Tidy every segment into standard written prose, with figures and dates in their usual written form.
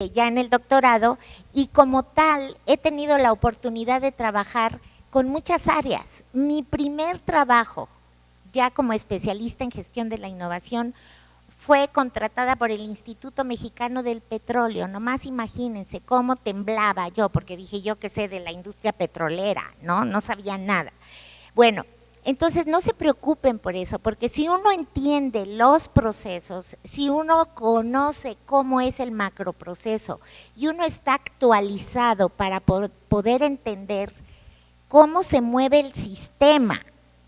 ya en el doctorado, y como tal he tenido la oportunidad de trabajar con muchas áreas. Mi primer trabajo, ya como especialista en gestión de la innovación, fue contratada por el Instituto Mexicano del Petróleo. Nomás imagínense cómo temblaba yo, porque dije yo que sé de la industria petrolera, ¿no? No sabía nada. Bueno, entonces no se preocupen por eso, porque si uno entiende los procesos, si uno conoce cómo es el macroproceso y uno está actualizado para poder entender cómo se mueve el sistema,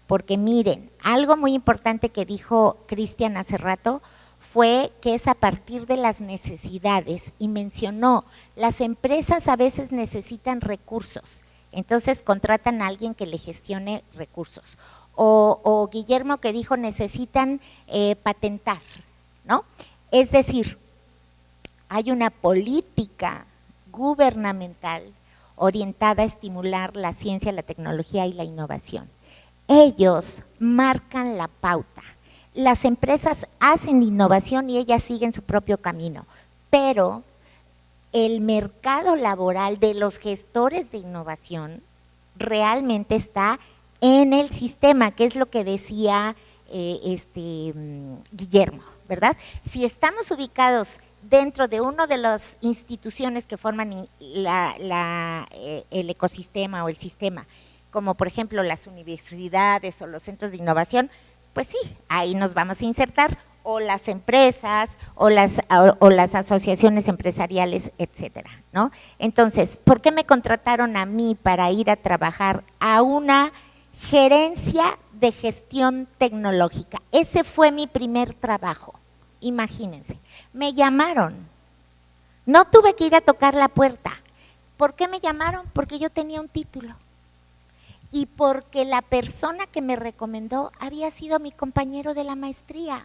porque miren, algo muy importante que dijo Cristian hace rato fue que es a partir de las necesidades, y mencionó, las empresas a veces necesitan recursos, entonces contratan a alguien que le gestione recursos. O Guillermo que dijo necesitan patentar, ¿no? Es decir, hay una política gubernamental orientada a estimular la ciencia, la tecnología y la innovación. Ellos marcan la pauta. Las empresas hacen innovación y ellas siguen su propio camino, pero el mercado laboral de los gestores de innovación realmente está en el sistema, que es lo que decía Guillermo, ¿verdad? Si estamos ubicados dentro de una de las instituciones que forman el ecosistema o el sistema, como por ejemplo las universidades o los centros de innovación, pues sí, ahí nos vamos a insertar, o las empresas, o las asociaciones empresariales, etcétera, ¿no? Entonces, ¿por qué me contrataron a mí para ir a trabajar a una gerencia de gestión tecnológica? Ese fue mi primer trabajo, imagínense. Me llamaron, no tuve que ir a tocar la puerta. ¿Por qué me llamaron? Porque yo tenía un título. Y porque la persona que me recomendó había sido mi compañero de la maestría.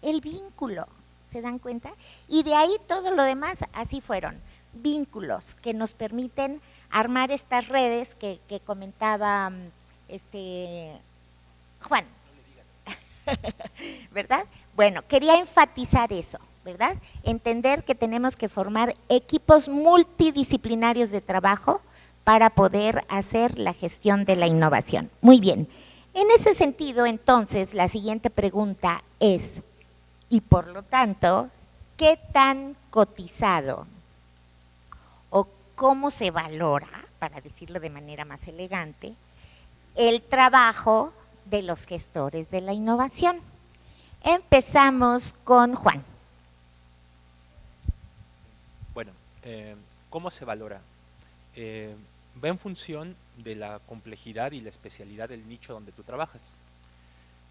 El vínculo, ¿se dan cuenta? Y de ahí todo lo demás, así fueron, vínculos que nos permiten armar estas redes que comentaba Juan, ¿verdad? Bueno, quería enfatizar eso, ¿verdad? Entender que tenemos que formar equipos multidisciplinarios de trabajo para poder hacer la gestión de la innovación. Muy bien, en ese sentido, entonces, la siguiente pregunta es, y por lo tanto, ¿qué tan cotizado o cómo se valora, para decirlo de manera más elegante, el trabajo de los gestores de la innovación? Empezamos con Juan. Bueno, ¿cómo se valora? Va en función de la complejidad y la especialidad del nicho donde tú trabajas.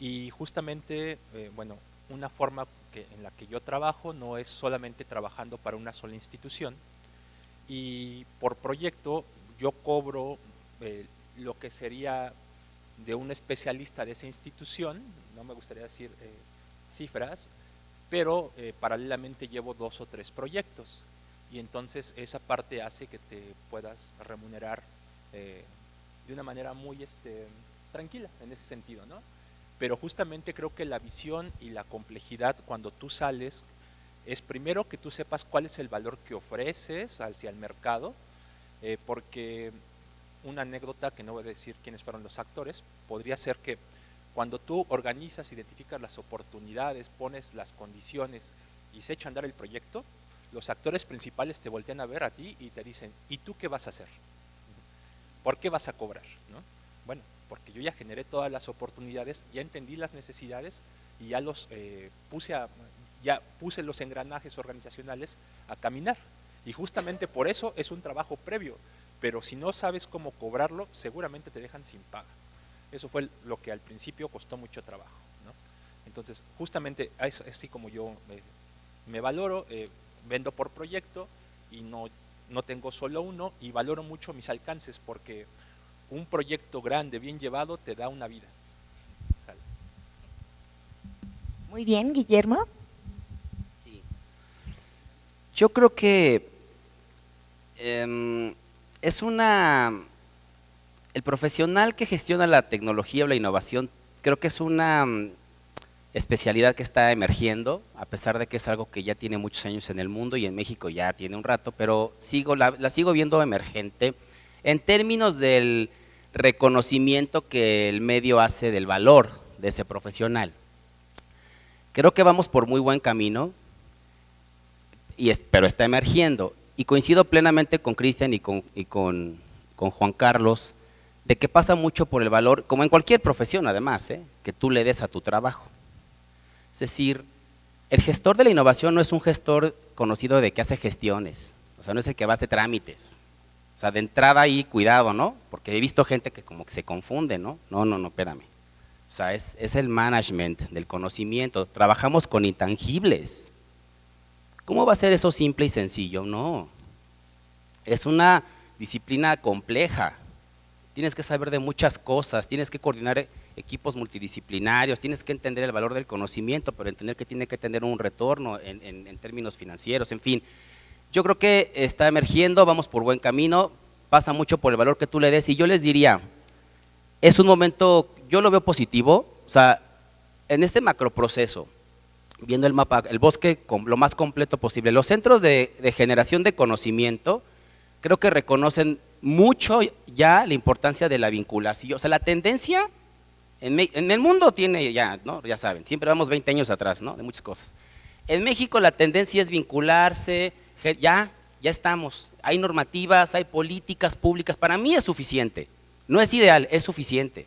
Y justamente, bueno, una forma en la que yo trabajo no es solamente trabajando para una sola institución, y por proyecto yo cobro lo que sería de un especialista de esa institución, no me gustaría decir cifras, pero paralelamente llevo 2 o 3 proyectos, y entonces esa parte hace que te puedas remunerar de una manera muy tranquila en ese sentido, ¿no? Pero justamente creo que la visión y la complejidad cuando tú sales es primero que tú sepas cuál es el valor que ofreces hacia el mercado, porque una anécdota, que no voy a decir quiénes fueron los actores, podría ser que cuando tú organizas, identificas las oportunidades, pones las condiciones y se echa a andar el proyecto, los actores principales te voltean a ver a ti y te dicen, ¿y tú qué vas a hacer? ¿Por qué vas a cobrar? ¿No? Bueno, porque yo ya generé todas las oportunidades, ya entendí las necesidades y ya puse los engranajes organizacionales a caminar. Y justamente por eso es un trabajo previo, pero si no sabes cómo cobrarlo, seguramente te dejan sin paga. Eso fue lo que al principio costó mucho trabajo, ¿no? Entonces, justamente es así como yo me valoro, vendo por proyecto y no tengo solo uno, y valoro mucho mis alcances, porque un proyecto grande, bien llevado, te da una vida. ¿Sale? Muy bien, Guillermo. Sí. Yo creo que eh, es una... El profesional que gestiona la tecnología o la innovación, creo que es una especialidad que está emergiendo, a pesar de que es algo que ya tiene muchos años en el mundo y en México ya tiene un rato, pero la sigo viendo emergente en términos del reconocimiento que el medio hace del valor de ese profesional. Creo que vamos por muy buen camino, pero está emergiendo. Y coincido plenamente con Cristian y con Juan Carlos, de que pasa mucho por el valor, como en cualquier profesión además, que tú le des a tu trabajo. Es decir, el gestor de la innovación no es un gestor conocido de que hace gestiones, o sea, no es el que va a hacer trámites. O sea, de entrada ahí, cuidado, ¿no? Porque he visto gente que como que se confunde, ¿no? No, espérame. O sea, es el management del conocimiento. Trabajamos con intangibles. ¿Cómo va a ser eso simple y sencillo? No. Es una disciplina compleja. Tienes que saber de muchas cosas, tienes que coordinar equipos multidisciplinarios, tienes que entender el valor del conocimiento, pero entender que tiene que tener un retorno en términos financieros, en fin. Yo creo que está emergiendo, vamos por buen camino, pasa mucho por el valor que tú le des y yo les diría, es un momento, yo lo veo positivo, o sea, en este macroproceso, viendo el mapa, el bosque lo más completo posible, los centros de generación de conocimiento creo que reconocen mucho ya la importancia de la vinculación, o sea, la tendencia en el mundo tiene ya, ¿no? Ya saben, siempre vamos 20 años atrás, ¿no? De muchas cosas. En México la tendencia es vincularse, ya estamos, hay normativas, hay políticas públicas, para mí es suficiente, no es ideal, es suficiente.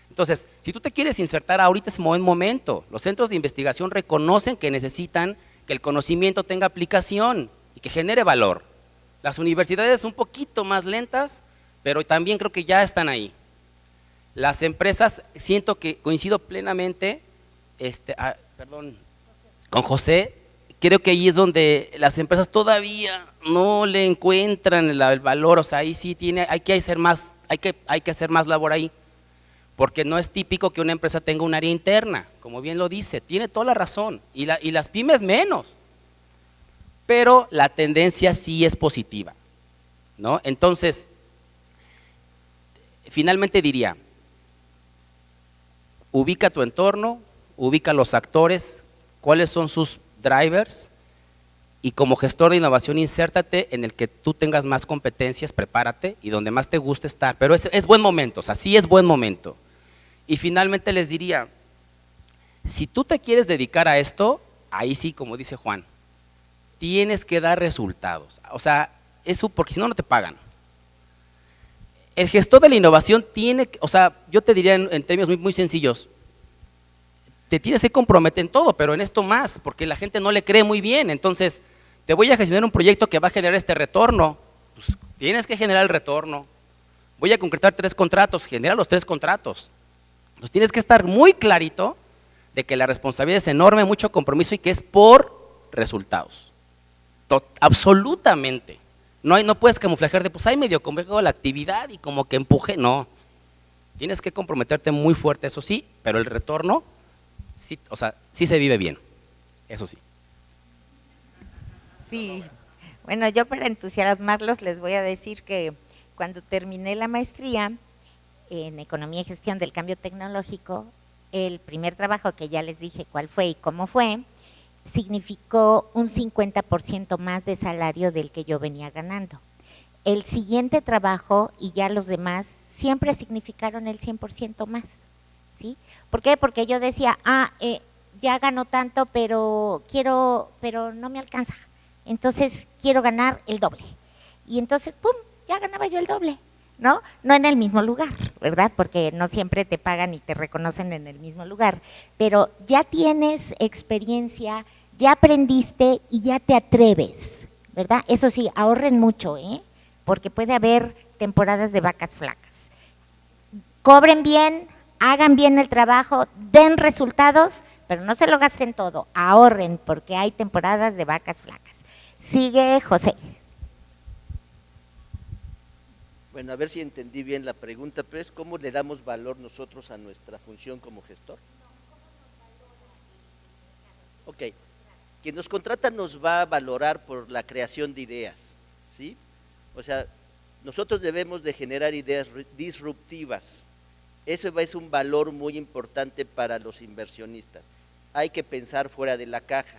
Entonces, si tú te quieres insertar ahorita es buen momento, los centros de investigación reconocen que necesitan que el conocimiento tenga aplicación y que genere valor. Las universidades un poquito más lentas, pero también creo que ya están ahí. Las empresas, siento que coincido plenamente, con José, creo que ahí es donde las empresas todavía no le encuentran el valor, o sea, ahí sí hay que hacer más labor ahí, porque no es típico que una empresa tenga un área interna, como bien lo dice, tiene toda la razón, y las pymes menos, pero la tendencia sí es positiva, ¿no? Entonces, finalmente diría, ubica tu entorno, ubica los actores, cuáles son sus drivers y como gestor de innovación insértate en el que tú tengas más competencias, prepárate y donde más te guste estar, pero es buen momento, o sea, sí es buen momento. Y finalmente les diría, si tú te quieres dedicar a esto, ahí sí, como dice Juan, tienes que dar resultados, o sea, eso porque si no, no te pagan. El gestor de la innovación tiene, o sea, yo te diría en términos muy, muy sencillos, te tienes que comprometer en todo, pero en esto más, porque la gente no le cree muy bien, entonces, te voy a gestionar un proyecto que va a generar este retorno, pues tienes que generar el retorno, voy a concretar 3 contratos, genera los 3 contratos, entonces tienes que estar muy clarito de que la responsabilidad es enorme, mucho compromiso y que es por resultados, absolutamente. No puedes camuflajear de, pues, medio complejo la actividad y como que empuje, no. Tienes que comprometerte muy fuerte, eso sí, pero el retorno, sí, o sea, sí se vive bien, eso sí. Sí, bueno, yo para entusiasmarlos les voy a decir que cuando terminé la maestría en Economía y Gestión del Cambio Tecnológico, el primer trabajo que ya les dije cuál fue y cómo fue, significó un 50% más de salario del que yo venía ganando. El siguiente trabajo y ya los demás siempre significaron el 100% más, ¿sí? ¿Por qué? Porque yo decía, ya gano tanto, pero no me alcanza, entonces quiero ganar el doble. Y entonces, ¡pum!, ya ganaba yo el doble, ¿no? No en el mismo lugar, ¿verdad? Porque no siempre te pagan y te reconocen en el mismo lugar, pero ya tienes experiencia, ya aprendiste y ya te atreves, ¿verdad? Eso sí, ahorren mucho, porque puede haber temporadas de vacas flacas. Cobren bien, hagan bien el trabajo, den resultados, pero no se lo gasten todo, ahorren porque hay temporadas de vacas flacas. Sigue José. Bueno, a ver si entendí bien la pregunta, pero es ¿cómo le damos valor nosotros a nuestra función como gestor? Ok, quien nos contrata nos va a valorar por la creación de ideas, ¿sí? O sea, nosotros debemos de generar ideas disruptivas, eso es un valor muy importante para los inversionistas. hay que pensar fuera de la caja,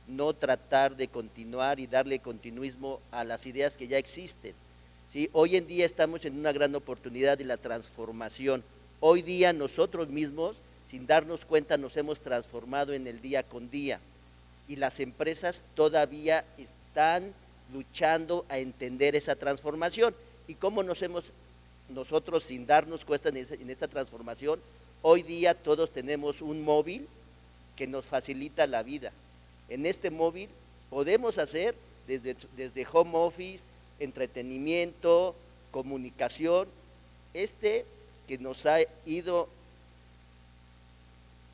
no tratar de continuar y darle continuismo a las ideas que ya existen. ¿Sí? Hoy en día estamos en una gran oportunidad de la transformación. Hoy día nosotros mismos, sin darnos cuenta, nos hemos transformado en el día con día. Y las empresas todavía están luchando a entender esa transformación. ¿Y cómo nosotros sin darnos cuenta en esta transformación? Hoy día todos tenemos un móvil que nos facilita la vida. En este móvil podemos hacer desde home office, entretenimiento, comunicación, que nos ha ido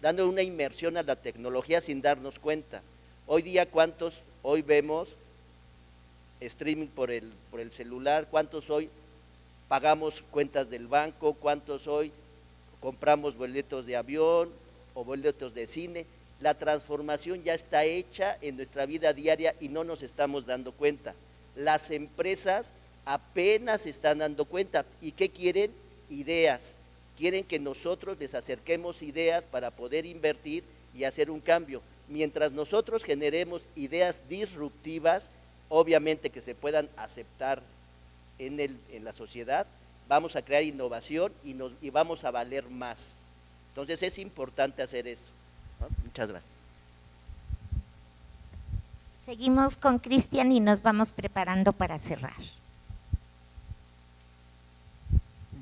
dando una inmersión a la tecnología sin darnos cuenta. Hoy día, ¿cuántos hoy vemos streaming por el celular? ¿Cuántos hoy pagamos cuentas del banco? ¿Cuántos hoy compramos boletos de avión o boletos de cine? La transformación ya está hecha en nuestra vida diaria y no nos estamos dando cuenta. Las empresas apenas se están dando cuenta. ¿Y qué quieren? Ideas. Quieren que nosotros les acerquemos ideas para poder invertir y hacer un cambio. Mientras nosotros generemos ideas disruptivas, obviamente que se puedan aceptar en la sociedad, vamos a crear innovación y vamos a valer más. Entonces es importante hacer eso, ¿no? Muchas gracias. Seguimos con Cristian y nos vamos preparando para cerrar.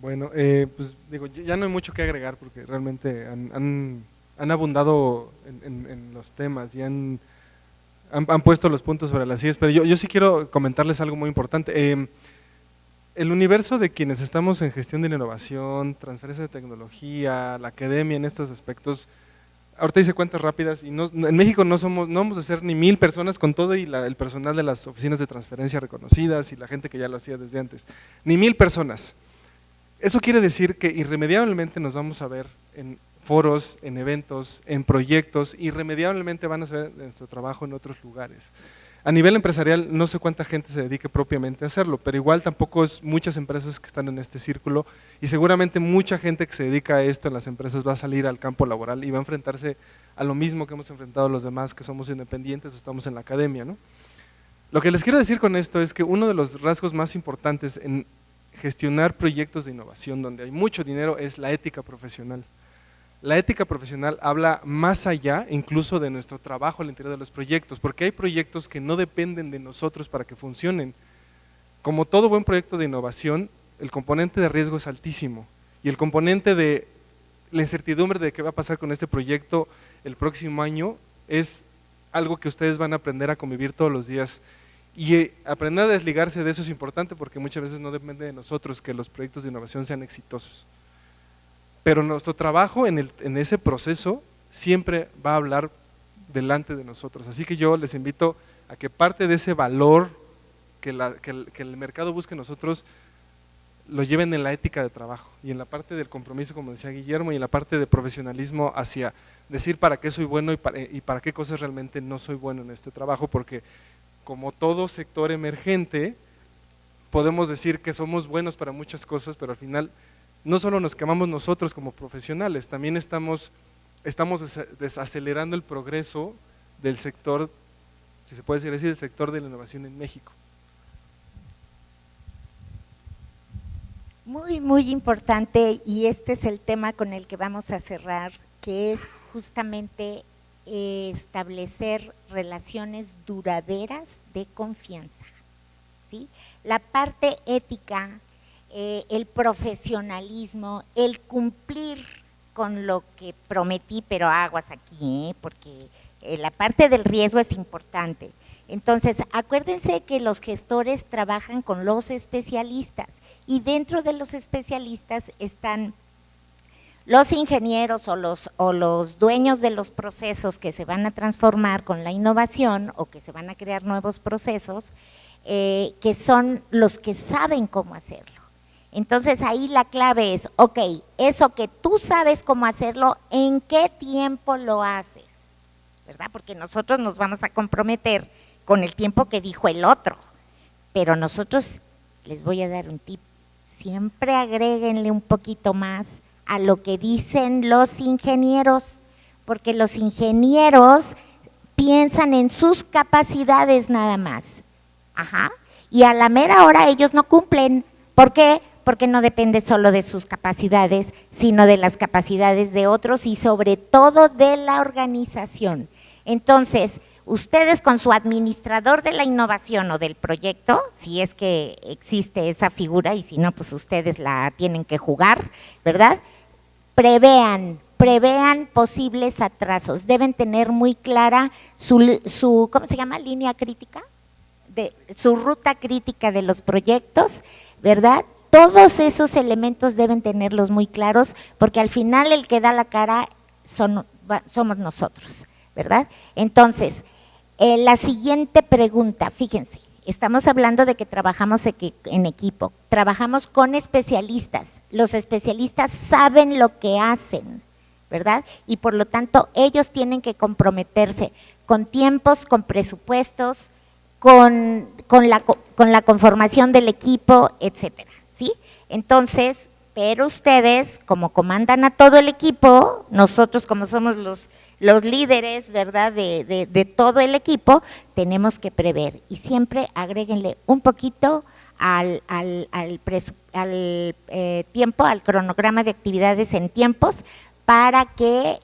Bueno, pues digo, ya no hay mucho que agregar porque realmente han abundado en los temas y han puesto los puntos sobre las sillas, pero yo sí quiero comentarles algo muy importante. El universo de quienes estamos en gestión de la innovación, transferencia de tecnología, la academia en estos aspectos, ahorita hice cuentas rápidas y en México no vamos a ser ni 1000 personas con todo y el personal de las oficinas de transferencia reconocidas y la gente que ya lo hacía desde antes, ni 1000 personas. Eso quiere decir que irremediablemente nos vamos a ver en foros, en eventos, en proyectos, irremediablemente van a hacer nuestro trabajo en otros lugares. A nivel empresarial no sé cuánta gente se dedique propiamente a hacerlo, pero igual tampoco es muchas empresas que están en este círculo y seguramente mucha gente que se dedica a esto en las empresas va a salir al campo laboral y va a enfrentarse a lo mismo que hemos enfrentado los demás que somos independientes o estamos en la academia, ¿no? Lo que les quiero decir con esto es que uno de los rasgos más importantes en gestionar proyectos de innovación donde hay mucho dinero es la ética profesional. La ética profesional habla más allá incluso de nuestro trabajo al interior de los proyectos, porque hay proyectos que no dependen de nosotros para que funcionen. Como todo buen proyecto de innovación, el componente de riesgo es altísimo y el componente de la incertidumbre de qué va a pasar con este proyecto el próximo año es algo que ustedes van a aprender a convivir todos los días. Y aprender a desligarse de eso es importante porque muchas veces no depende de nosotros que los proyectos de innovación sean exitosos. Pero nuestro trabajo en ese proceso siempre va a hablar delante de nosotros. Así que yo les invito a que parte de ese valor que el mercado busque en nosotros lo lleven en la ética de trabajo y en la parte del compromiso, como decía Guillermo, y en la parte de profesionalismo hacia decir para qué soy bueno y para qué cosas realmente no soy bueno en este trabajo, porque como todo sector emergente, podemos decir que somos buenos para muchas cosas, pero al final no solo nos quemamos nosotros como profesionales, también estamos desacelerando el progreso del sector, si se puede decir así, del sector de la innovación en México. Muy, muy importante, y este es el tema con el que vamos a cerrar, que es justamente establecer relaciones duraderas de confianza, ¿sí? La parte ética, el profesionalismo, el cumplir con lo que prometí, pero aguas aquí, porque la parte del riesgo es importante. Entonces, acuérdense que los gestores trabajan con los especialistas y dentro de los especialistas están los ingenieros o los dueños de los procesos que se van a transformar con la innovación o que se van a crear nuevos procesos, que son los que saben cómo hacerlo. Entonces ahí la clave es, ok, eso que tú sabes cómo hacerlo, ¿en qué tiempo lo haces? ¿Verdad? Porque nosotros nos vamos a comprometer con el tiempo que dijo el otro, pero nosotros les voy a dar un tip, siempre agréguenle un poquito más a lo que dicen los ingenieros, porque los ingenieros piensan en sus capacidades nada más. Ajá. Y a la mera hora ellos no cumplen. ¿Por qué? Porque no depende solo de sus capacidades, sino de las capacidades de otros y sobre todo de la organización. Entonces, ustedes con su administrador de la innovación o del proyecto, si es que existe esa figura y si no, pues ustedes la tienen que jugar, ¿verdad? Prevean posibles atrasos, deben tener muy clara su ¿cómo se llama? Línea crítica, su ruta crítica de los proyectos, ¿verdad? Todos esos elementos deben tenerlos muy claros, porque al final el que da la cara somos nosotros, ¿verdad? Entonces, la siguiente pregunta, fíjense, estamos hablando de que trabajamos en equipo, trabajamos con especialistas, los especialistas saben lo que hacen, ¿verdad? Y por lo tanto ellos tienen que comprometerse con tiempos, con presupuestos, con la conformación del equipo, etcétera, ¿sí? Entonces, pero ustedes, como comandan a todo el equipo, nosotros como somos los líderes, ¿verdad?, de todo el equipo, tenemos que prever y siempre agréguenle un poquito al tiempo, al cronograma de actividades en tiempos, para que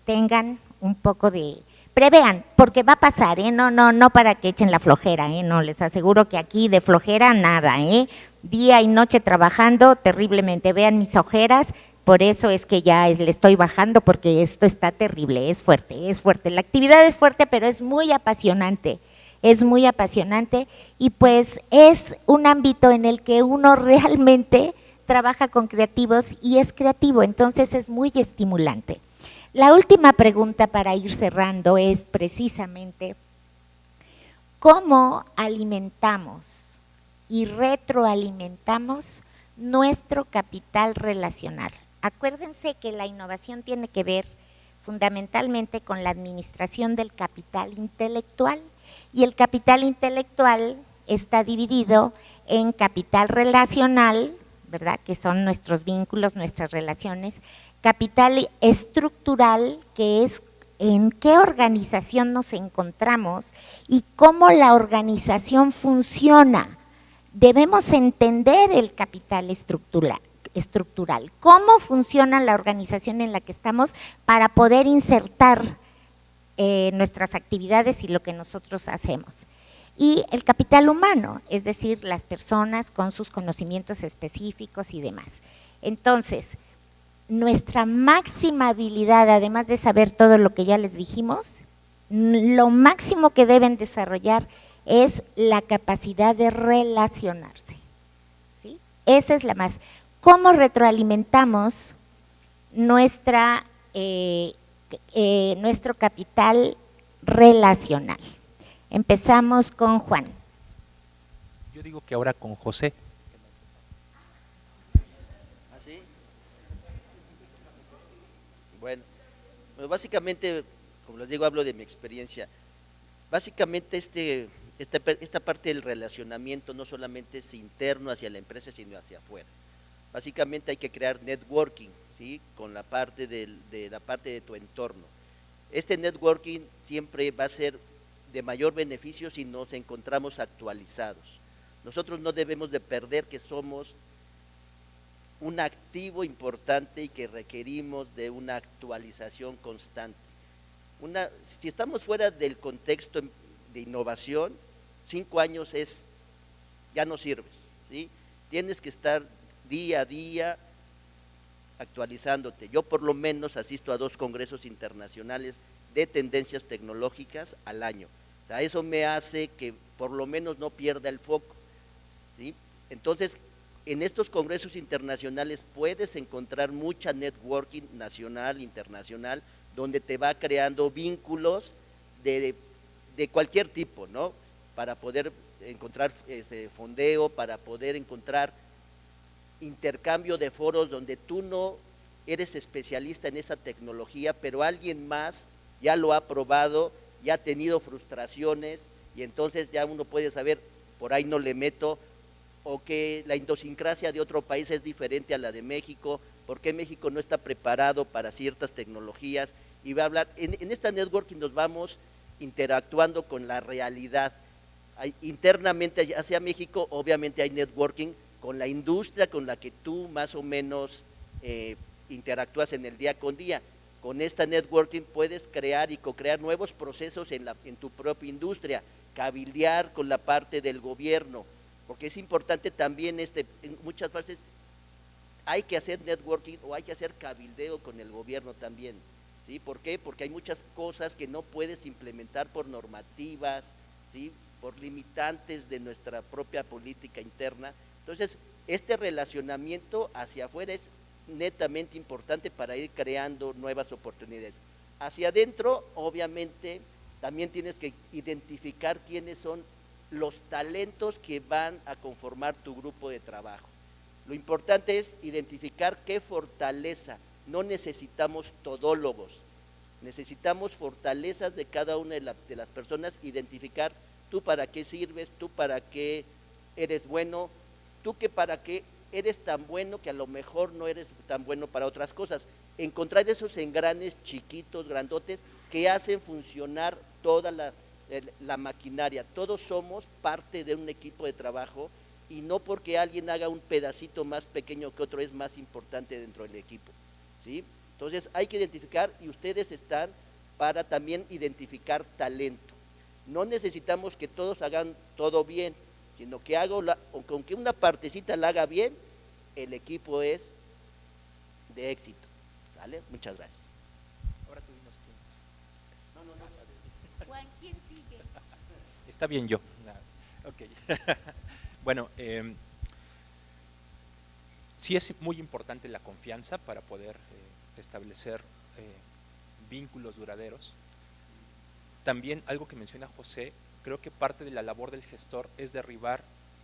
tengan un poco de, prevean, porque va a pasar, no para que echen la flojera, no, les aseguro que aquí de flojera nada, día y noche trabajando terriblemente, vean mis ojeras, por eso es que ya le estoy bajando, porque esto está terrible, es fuerte, la actividad es fuerte, pero es muy apasionante y pues es un ámbito en el que uno realmente trabaja con creativos y es creativo, entonces es muy estimulante. La última pregunta para ir cerrando es precisamente ¿cómo alimentamos y retroalimentamos nuestro capital relacional? Acuérdense que la innovación tiene que ver fundamentalmente con la administración del capital intelectual y el capital intelectual está dividido en capital relacional, ¿verdad?, que son nuestros vínculos, nuestras relaciones, capital estructural, que es en qué organización nos encontramos y cómo la organización funciona. Debemos entender el capital estructural, cómo funciona la organización en la que estamos para poder insertar nuestras actividades y lo que nosotros hacemos. Y el capital humano, es decir, las personas con sus conocimientos específicos y demás. Entonces, nuestra máxima habilidad, además de saber todo lo que ya les dijimos, lo máximo que deben desarrollar es la capacidad de relacionarse, ¿sí? Esa es la más. ¿Cómo retroalimentamos nuestro capital relacional? Empezamos con Juan. Yo digo que ahora con José. ¿Así? Bueno, básicamente, como les digo, hablo de mi experiencia. Básicamente esta parte del relacionamiento no solamente es interno hacia la empresa, sino hacia afuera. Básicamente hay que crear networking, ¿sí?, con la parte de tu entorno. Este networking siempre va a ser de mayor beneficio si nos encontramos actualizados. Nosotros no debemos de perder que somos un activo importante y que requerimos de una actualización constante. Si estamos fuera del contexto de innovación, 5 años ya no sirves, ¿sí? Tienes que estar día a día actualizándote. Yo por lo menos asisto a 2 congresos internacionales de tendencias tecnológicas al año. O sea, eso me hace que por lo menos no pierda el foco, ¿sí? Entonces, en estos congresos internacionales puedes encontrar mucha networking nacional, internacional, donde te va creando vínculos de cualquier tipo, ¿no? Para poder encontrar fondeo, para poder encontrar intercambio de foros donde tú no eres especialista en esa tecnología, pero alguien más ya lo ha probado, ya ha tenido frustraciones y entonces ya uno puede saber, por ahí no le meto, o que la idiosincrasia de otro país es diferente a la de México, porque México no está preparado para ciertas tecnologías y va a hablar. En esta networking nos vamos interactuando con la realidad. Internamente hacia México, obviamente hay networking con la industria con la que tú más o menos interactúas en el día con día. Con esta networking puedes crear y co-crear nuevos procesos en tu propia industria, cabildear con la parte del gobierno, porque es importante también en muchas veces hay que hacer networking o hay que hacer cabildeo con el gobierno también. ¿Sí? ¿Por qué? Porque hay muchas cosas que no puedes implementar por normativas, ¿sí? Por limitantes de nuestra propia política interna. Entonces, este relacionamiento hacia afuera es netamente importante para ir creando nuevas oportunidades. Hacia adentro, obviamente, también tienes que identificar quiénes son los talentos que van a conformar tu grupo de trabajo. Lo importante es identificar qué fortaleza. No necesitamos todólogos, necesitamos fortalezas de cada una de las personas, identificar tú para qué sirves, tú para qué eres bueno, tú que para qué eres tan bueno que a lo mejor no eres tan bueno para otras cosas. Encontrar esos engranes chiquitos, grandotes, que hacen funcionar toda la maquinaria. Todos somos parte de un equipo de trabajo y no porque alguien haga un pedacito más pequeño que otro es más importante dentro del equipo. ¿Sí? Entonces hay que identificar y ustedes están para también identificar talento. No necesitamos que todos hagan todo bien, sino que con que una partecita la haga bien, el equipo es de éxito. ¿Sale? Muchas gracias. Ahora tú dinos quién. No. Juan, ¿quién sigue? Está bien yo. Ok. Bueno, sí es muy importante la confianza para poder establecer vínculos duraderos. También algo que menciona José, creo que parte de la labor del gestor es derribar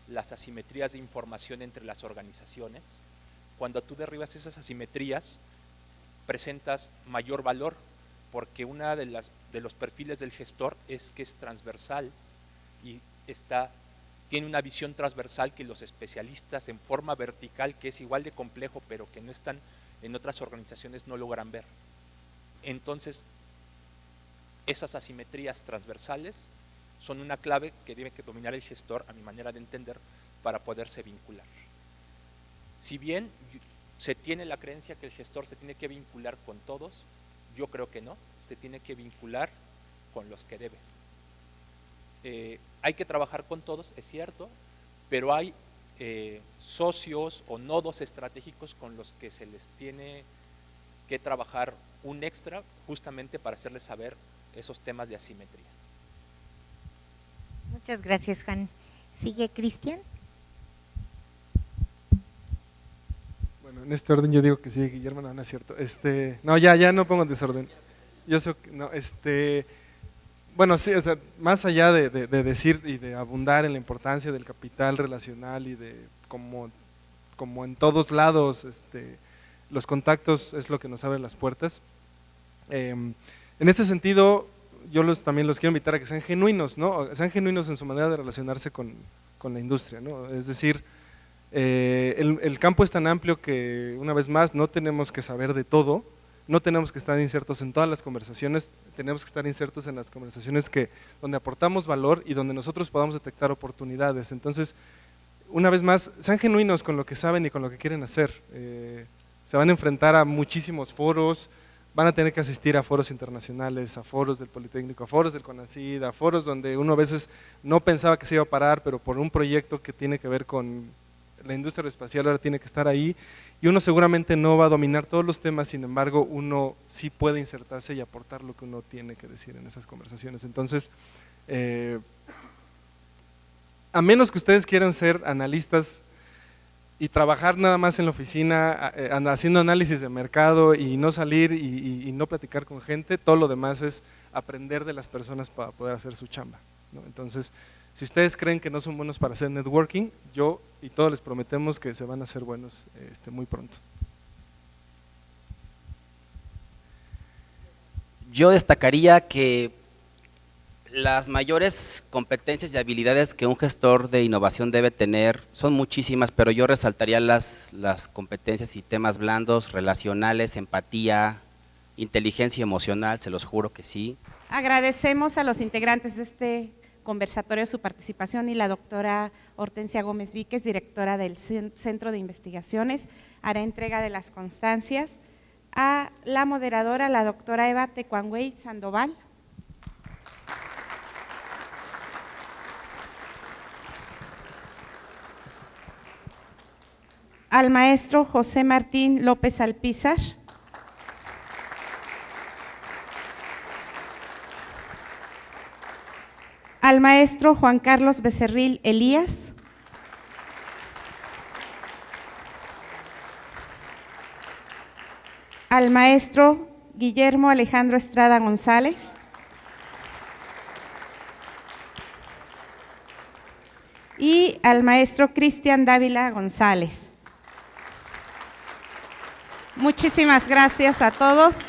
las asimetrías de información entre las organizaciones. Cuando tú derribas esas asimetrías, presentas mayor valor, porque una de los perfiles del gestor es que es transversal y tiene una visión transversal que los especialistas en forma vertical, que es igual de complejo, pero que no están en otras organizaciones, no logran ver. Entonces, esas asimetrías transversales son una clave que debe que dominar el gestor, a mi manera de entender, para poderse vincular. Si bien se tiene la creencia que el gestor se tiene que vincular con todos, yo creo que no, se tiene que vincular con los que debe. Hay que trabajar con todos, es cierto, pero hay socios o nodos estratégicos con los que se les tiene que trabajar un extra justamente para hacerles saber esos temas de asimetría. Muchas gracias, Juan. ¿Sigue Cristian? Bueno, en este orden yo digo que sí, Guillermo, no es cierto. No, ya no pongo en desorden. Yo sé que no, bueno, sí, o sea, más allá de decir y de abundar en la importancia del capital relacional y de como en todos lados, los contactos es lo que nos abre las puertas. En este sentido, yo también los quiero invitar a que sean genuinos, ¿no? Sean genuinos en su manera de relacionarse con la industria, ¿no? Es decir, el campo es tan amplio que, una vez más, no tenemos que saber de todo, no tenemos que estar insertos en todas las conversaciones, tenemos que estar insertos en las conversaciones donde aportamos valor y donde nosotros podamos detectar oportunidades. Entonces, una vez más, sean genuinos con lo que saben y con lo que quieren hacer. Se van a enfrentar a muchísimos foros, van a tener que asistir a foros internacionales, a foros del Politécnico, a foros del CONACYT, a foros donde uno a veces no pensaba que se iba a parar, pero por un proyecto que tiene que ver con la industria aeroespacial ahora tiene que estar ahí, y uno seguramente no va a dominar todos los temas, sin embargo uno sí puede insertarse y aportar lo que uno tiene que decir en esas conversaciones. Entonces, a menos que ustedes quieran ser analistas y trabajar nada más en la oficina haciendo análisis de mercado y no salir y no platicar con gente, todo lo demás es aprender de las personas para poder hacer su chamba, ¿no? Entonces, si ustedes creen que no son buenos para hacer networking, yo y todos les prometemos que se van a hacer buenos muy pronto. Yo destacaría que las mayores competencias y habilidades que un gestor de innovación debe tener son muchísimas, pero yo resaltaría las competencias y temas blandos, relacionales, empatía, inteligencia emocional, se los juro que sí. Agradecemos a los integrantes de este conversatorio su participación y la doctora Hortensia Gómez Víquez, directora del Centro de Investigaciones, hará entrega de las constancias. A la moderadora, la doctora Eva Tecuangüey Sandoval. Al maestro José Martín López Alpizar. Al maestro Juan Carlos Becerril Elías. Al maestro Guillermo Alejandro Estrada González. Y al maestro Cristian Dávila González. Muchísimas gracias a todos.